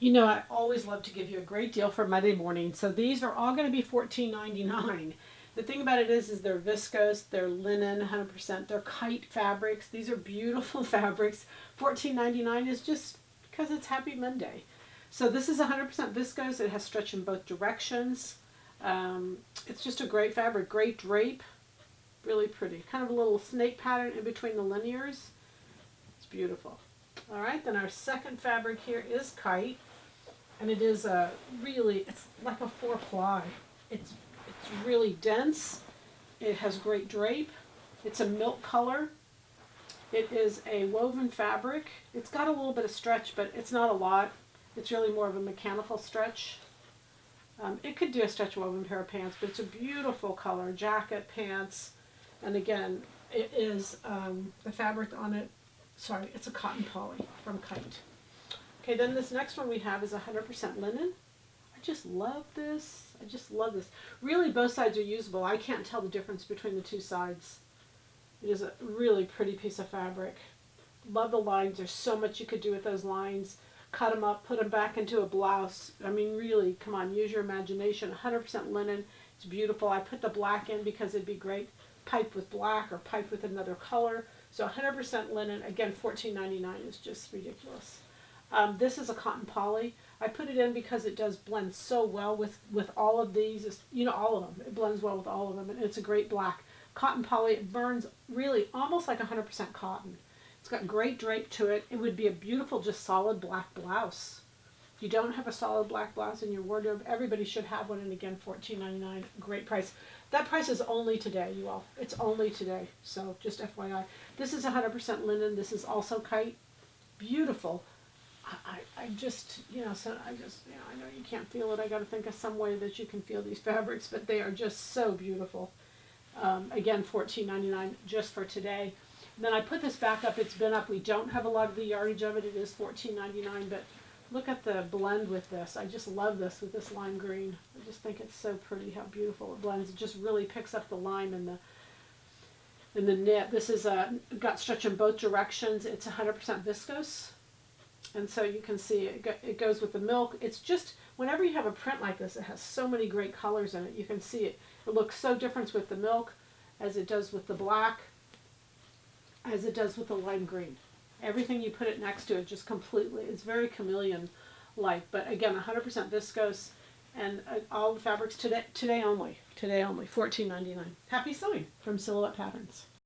You know, I always love to give you a great deal for Monday morning. So these are all going to be $14.99. The thing about it is they're viscose, they're linen, 100%. They're kite fabrics. These are beautiful fabrics. $14.99 is just because it's Happy Monday. So this is 100% viscose. It has stretch in both directions. It's just a great fabric, great drape, really pretty. Kind of a little snake pattern in between the linears. It's beautiful. All right, then our second fabric here is kite. And it is a really, it's like a 4-ply. It's really dense. It has great drape. It's a milk color. It is a woven fabric. It's got a little bit of stretch, but it's not a lot. It's really more of a mechanical stretch. It could do a stretch woven pair of pants, but it's a beautiful color, jacket, pants, and again, it is the fabric on it. Sorry, it's a cotton poly from Kite. Okay, then this next one we have is 100% linen. I just love this. I just love this. Really, both sides are usable. I can't tell the difference between the two sides. It is a really pretty piece of fabric. Love the lines. There's so much you could do with those lines. Cut them up, put them back into a blouse. I mean, really, come on, use your imagination. 100% linen. It's beautiful. I put the black in because it'd be great piped with black or piped with another color. So 100% linen. Again, $14.99 is just ridiculous. This is a cotton poly. I put it in because it does blend so well with all of these. It's, you know, all of them. It blends well with all of them, and it's a great black. Cotton poly, it burns really almost like 100% cotton. It's got great drape to it. It would be a beautiful, just solid black blouse. If you don't have a solid black blouse in your wardrobe, everybody should have one, and again, $14.99, great price. That price is only today, you all. It's only today, so just FYI. This is 100% linen. This is also kite. Beautiful. I just, you know, so I just, you know, I know you can't feel it. I got to think of some way that you can feel these fabrics, but they are just so beautiful. Again, $14.99 just for today. And then I put this back up. It's been up. We don't have a lot of the yardage of it. It is $14.99, but look at the blend with this. I just love this with this lime green. I just think it's so pretty how beautiful it blends. It just really picks up the lime and the knit. This is got stretch in both directions. It's 100% viscose. And so you can see it goes with the milk. It's just, whenever you have a print like this, it has so many great colors in it. You can see it. It looks so different with the milk as it does with the black, as it does with the lime green. Everything you put it next to it just completely, it's very chameleon-like. But again, 100% viscose, and all the fabrics today only, $14.99. Happy sewing from Silhouette Patterns.